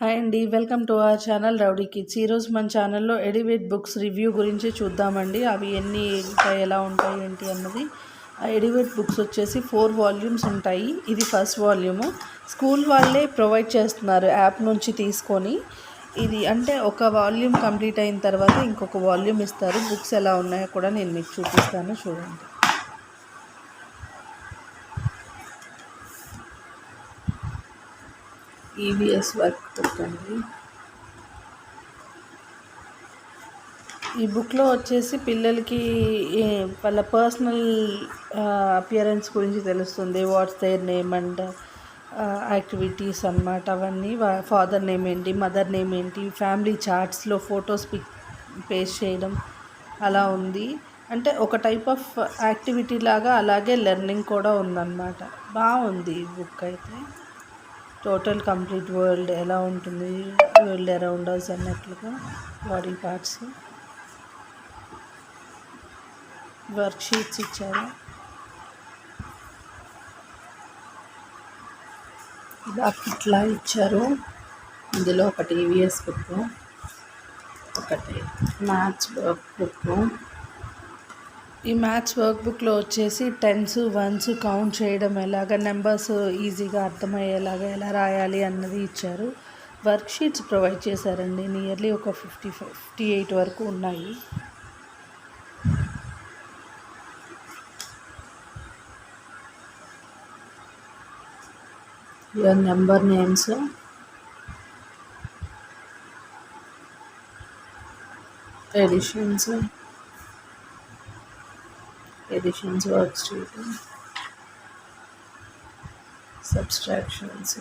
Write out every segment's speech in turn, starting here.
Hi అండి, welcome to our channel rowdy kids. ఈరోజు మన ఛానల్లో ఎడివేట్ బుక్స్ రివ్యూ గురించి చూద్దామండి. అవి ఎన్ని ఉంటాయి, ఎలా ఉంటాయి, ఏంటి అన్నది. ఆ ఎడివేట్ బుక్స్ వచ్చేసి 4 వాల్యూమ్స్ ఉంటాయి. ఇది ఫస్ట్ వాల్యూము. స్కూల్ వాళ్ళే ప్రొవైడ్ చేస్తున్నారు యాప్ నుంచి తీసుకొని. ఇది అంటే ఒక వాల్యూమ్ కంప్లీట్ అయిన తర్వాత ఇంకొక వాల్యూమ్ ఇస్తారు. బుక్స్ ఎలా ఉన్నాయో కూడా నేను మీకు చూపిస్తాను, చూడండి. ఈవీఎస్ వర్క్ బుక్ అండి. ఈ బుక్లో వచ్చేసి పిల్లలకి వాళ్ళ పర్సనల్ అపియరెన్స్ గురించి తెలుస్తుంది. What's their name and activities అన్నమాట. అవన్నీ ఫాదర్ నేమ్ ఏంటి, మదర్ నేమ్ ఏంటి, ఫ్యామిలీ చార్ట్స్లో ఫొటోస్ పేస్ట్ చేయడం అలా ఉంది. అంటే ఒక టైప్ ఆఫ్ యాక్టివిటీ లాగా, అలాగే లెర్నింగ్ కూడా ఉందన్నమాట. బాగుంది ఈ బుక్ అయితే. టోటల్ కంప్లీట్ వరల్డ్ ఎలా ఉంటుంది, వరల్డ్ అరౌండ్ అస్ అన్నట్లుగా బాడీ పార్ట్స్, వర్క్ షీట్స్ ఇచ్చారు. ఇలా ఇట్లా ఇచ్చారు. ఇందులో ఒకటి ఈవీఎస్ బుక్, ఒకటి మ్యాథ్స్ వర్క్ బుక్. ఈ మ్యాథ్స్ వర్క్ బుక్లో వచ్చేసి 10s 1s కౌంట్ చేయడం ఎలాగ, నెంబర్స్ ఈజీగా అర్థమయ్యేలాగా ఎలా రాయాలి అన్నది ఇచ్చారు. వర్క్ షీట్స్ ప్రొవైడ్ చేశారండి. నియర్లీ ఒక 58 వరకు ఉన్నాయి. Your number names, additions work sheet, subtractions,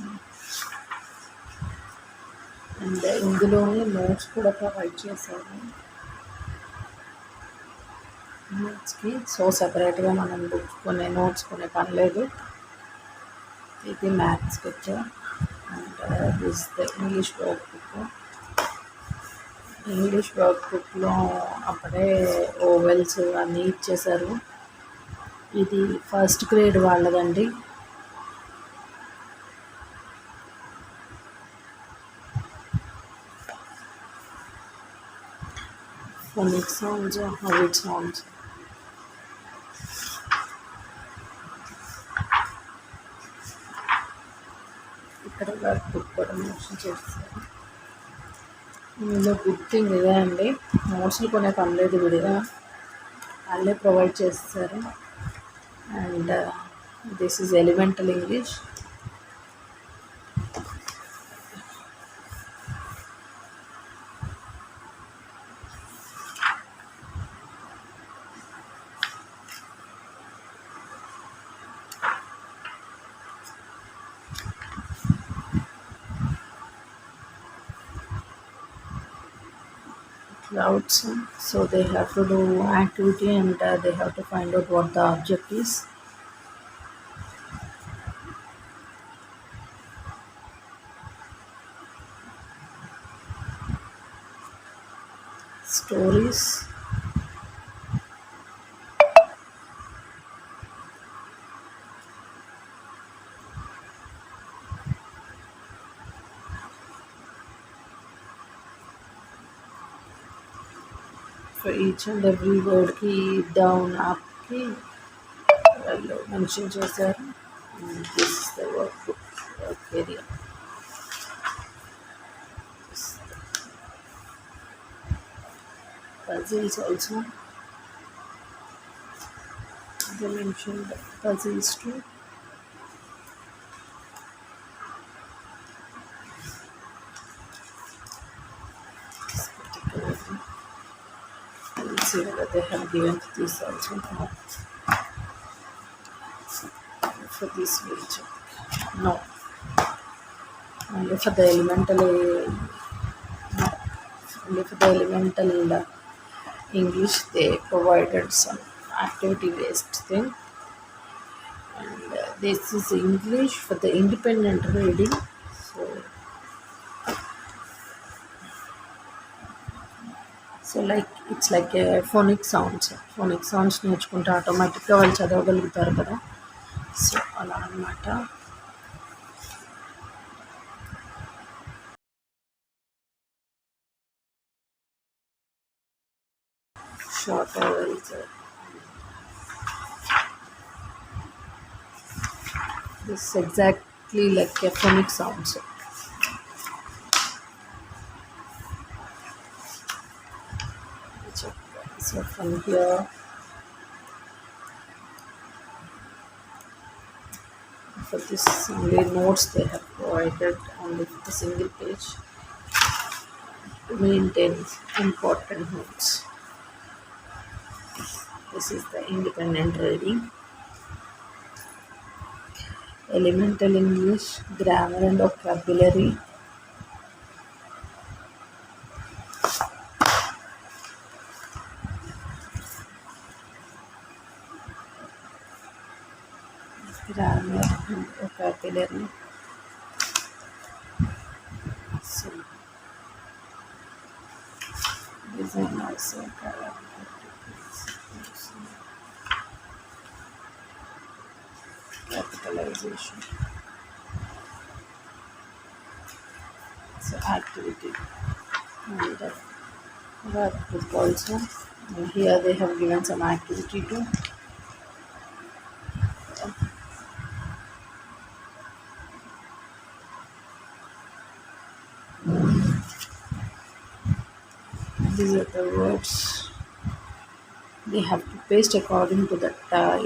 and ఇందులోనే నోట్స్ కూడా ప్రొవైడ్ చేశారు. నోట్స్కి సపరేట్గా మనం బుక్ నోట్స్ కొనే పని లేదు. ఇది maths book and this the English work book. English work బుక్లో అప్పుడే ఓవెల్స్ అన్నీ ఇచ్చేశారు. ఇది ఫస్ట్ గ్రేడ్ వాళ్ళదండి. phonics sounds, how it sounds. ఇక్కడ వర్క్ బుక్ కూడా మెన్షన్ చేస్తారు. ఇందులో గుడ్ థింగ్ ఇదే అండి, నోట్స్లు కొనే పని లేదు, విడిగా వాళ్ళే ప్రొవైడ్ చేస్తారు. And this is elemental English. Clouds, so they have to do activity and they have to find out what the object is. Stories, for each and every word ki down up ki వాళ్ళు mention చేశారు. This is the work book, work area. Puzzles also, they mentioned puzzles too. Let's see whether they have given this also for this page. No, only for the elemental English they provided some activity based thing, and this is English for the independent reading. So like it's like a phonic sounds నేర్చుకుంటే ఆటోమేటిక్గా వాళ్ళు చదవగలుగుతారు కదా. So అలా అన్నమాట. short vowels. This is exactly like a phonic sound. So from here, for this only notes they have provided only for the single page to maintain important notes. This is the independent reading. Elemental English, grammar and vocabulary. Grammar and vocabulary. So design also capitalization. So activity and workbook also. And here they have given some activity too. These are the words they have to paste according to the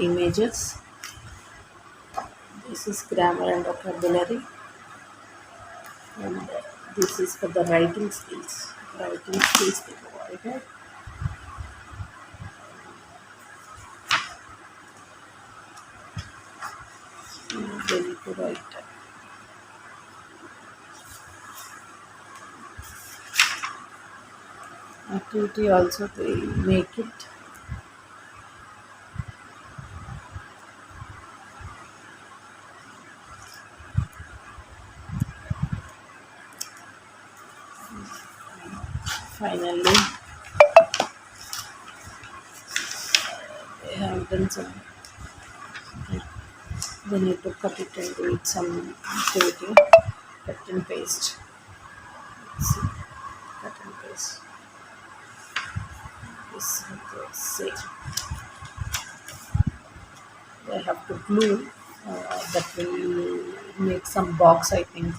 images. This is grammar and vocabulary, and this is for the writing skills. Writing skills they provided. They need to write activity also. They make it. Finally, they have done some. They need to cut it and do it some activity. Cut and paste. See, cut and paste. This is what they say. They have to glue. That will make some box, I think.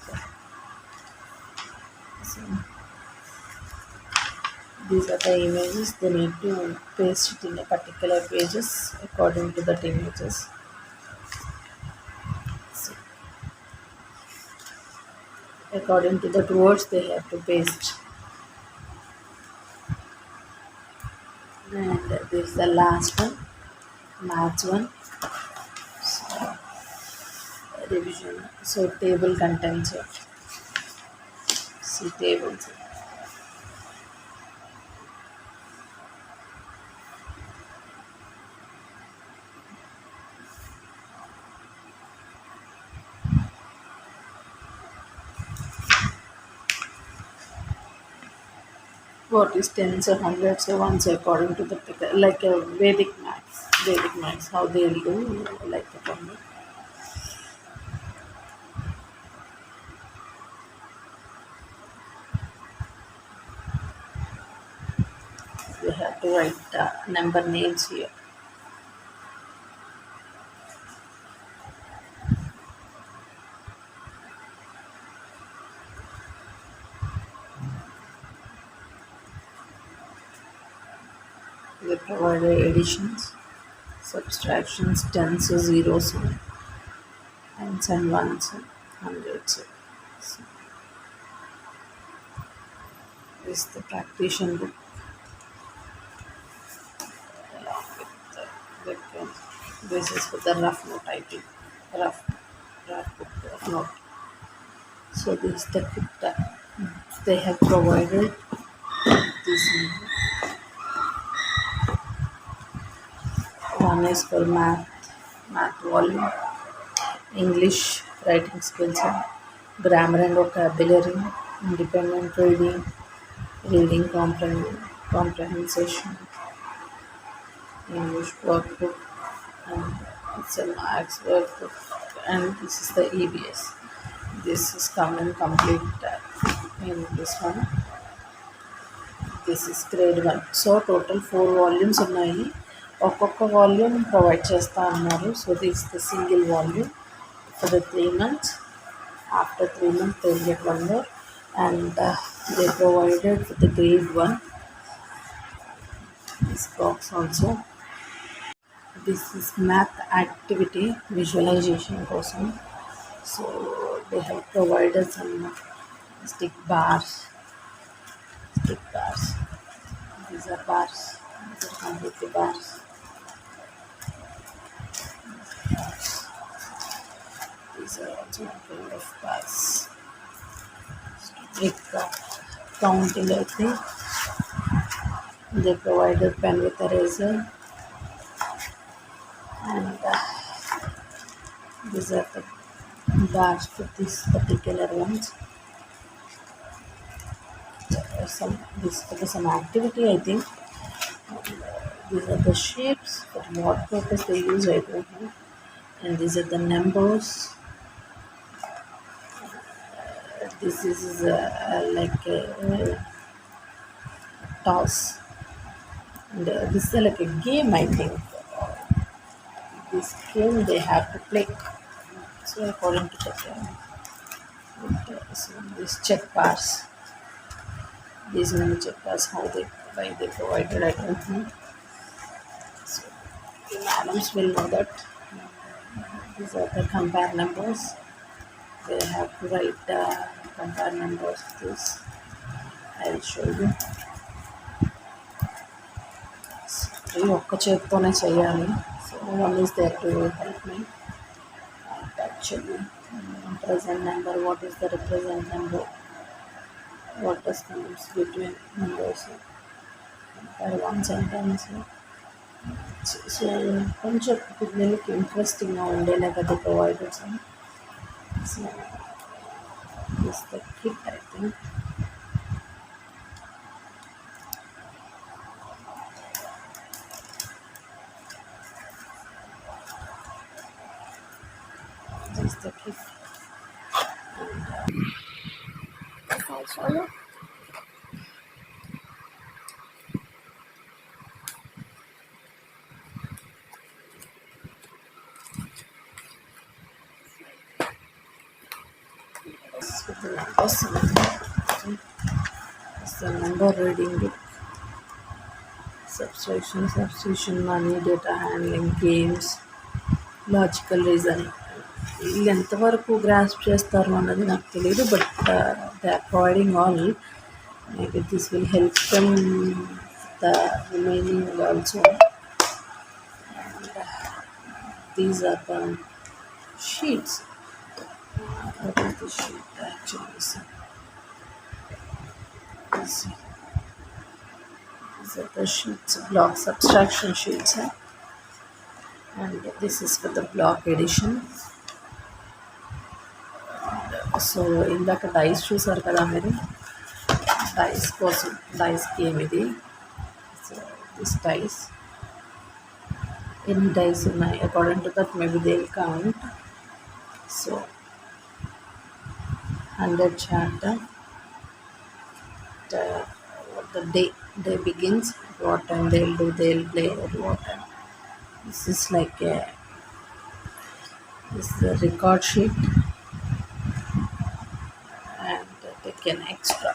So, these are the images. They need to paste it in a particular pages according to the images. So, according to the words they have to paste. And this is the last one, maths one. So, revision. So table contents. See tables. What is tens or hundreds or ones according to the like a Vedic maths. Vedic maths, how they'll do like the formula. You have to write number names here. They provide additions, subtractions, tens or zeros, tens and ones, hundreds. So, this is the practitioner book along with this is for the rough note I think. Rough book of note. So this is the kit that they have provided. This one is for math volume, English writing skills, grammar and vocabulary, independent reading, reading comprehension, English workbook, and it's a maths workbook, and this is the EBS. This is come and complete in this one. This is grade 1. So total 4 volumes ఉన్నాయి. ఒక్కొక్క volume provide చేస్తూ ఉన్నారు. So this the single volume for the 3 months. After 3 months they will get one more, and they provided for the grade 1 this box also. This is math activity visualization కోసం. So they have provided some stick bars. These are bars. These are completely bars. These are also a kind of bars. Trick counting, I think. They provided pen with eraser, and these are the bars for this particular ones. This for some activity, I think. These are the shapes. For what purpose they use, I don't know. And these are the numbers. This is like a toss, and this is like a game, I think. This game they have to play. So according to the so these check bars, these many check bars, why they provided, I don't know. So the madams will know that. These are the compare numbers. They have to write compare numbers. This I will show you. ఇవి ఒక్క చేతితోనే చేయాలి. So one is there to help me. Actually, present number, what is the represent number, what does comes between numbers, compare one sentence. So కొంచెం పిల్లలకి ఇంట్రెస్టింగ్గా ఉండేలా కదా provided. So this the kit, I think. This the kit. Also, with the numbers. It's the number reading book. Substitution, money, data handling, games, logical reasoning. వీళ్ళు ఎంతవరకు grasp చేస్తారు అన్నది నాకు తెలియదు, but they are providing all. Maybe this will help them the remaining also. These are the sheets. What is the sheet actually? These are the sheets, block subtraction sheets. And this is for the block addition. So ఇందాక dice చూసారు కదా మీరు, dice కోసం dice game ఇది. So this dice, ఎన్ని dice ఉన్నాయి according to that maybe they will count. So 100 chapter, what the day begins, what time they'll play at what time. This is like this is the record sheet, and take an extra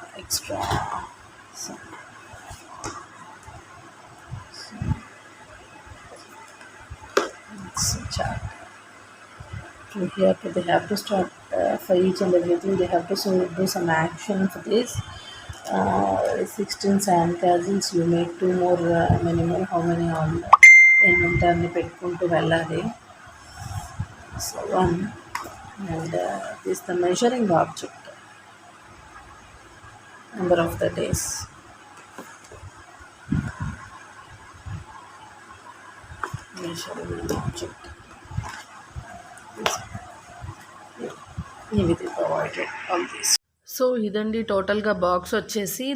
so it's a chart. So here they have to start for each and everything. They have to do some action for this. 16 sand castles, you make 2 more, many more, how many all inventarni pettukuntu vellali. So 1, and this is the measuring object, number of the days. Measuring object. So ఇదండి టోటల్గా box వచ్చేసి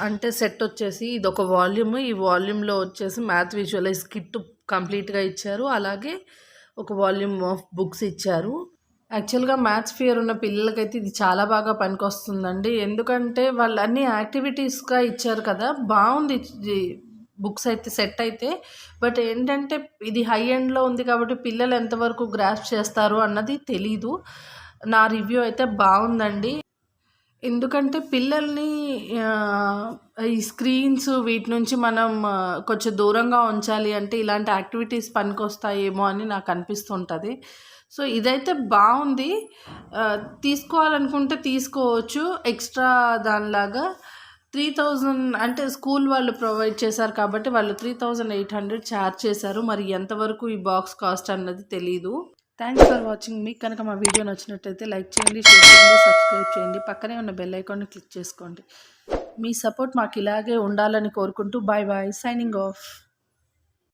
అంటే set వచ్చేసి ఇది ఒక volume. ఈ వాల్యూమ్లో వచ్చేసి మ్యాథ్ విజువలైజ్ కిట్ కంప్లీట్గా ఇచ్చారు. అలాగే ఒక వాల్యూమ్ ఆఫ్ బుక్స్ ఇచ్చారు. యాక్చువల్‌గా మ్యాథ్స్ ఫియర్ ఉన్న పిల్లలకైతే ఇది చాలా బాగా పనికొస్తుందండి. ఎందుకంటే వాళ్ళు అన్ని యాక్టివిటీస్‌గా ఇచ్చారు కదా! బావుంది బుక్స్ అయితే సెట్ అయితే. బట్ ఏంటంటే ఇది హై ఎండ్‌లో ఉంది కాబట్టి పిల్లలు ఎంతవరకు గ్రాస్ప్ చేస్తారు అన్నది తెలీదు. నా రివ్యూ అయితే బావుందండి. ఎందుకంటే పిల్లల్ని ఆహ్, ఈ స్క్రీన్స్ వీటి నుంచి మనం కొంచెం దూరంగా ఉంచాలి అంటే ఇలాంటి యాక్టివిటీస్ పనికొస్తాయేమో అని నాకు అనిపిస్తుంటది. సో, ఇదైతే బావుంది. తీసుకోవాలనుకుంటే తీసుకోవచ్చు. ఎక్స్‌ట్రా దానిలాగా 3000 అంటే స్కూల్ వాళ్ళు ప్రొవైడ్ చేశారు కాబట్టి వాళ్ళు 3800 చార్జ్ చేశారు. మరి ఎంతవరకు ఈ బాక్స్ కాస్ట్ అన్నది తెలీదు. Thanks for watching. మీకు కనుక మా వీడియో నచ్చినట్టయితే లైక్ చేయండి, షేర్ చేయండి, సబ్స్క్రైబ్ చేయండి. పక్కనే ఉన్న బెల్ ఐకాన్ని క్లిక్ చేసుకోండి. మీ సపోర్ట్ మాకు ఇలాగే ఉండాలని కోరుకుంటూ బాయ్ బాయ్. Signing off.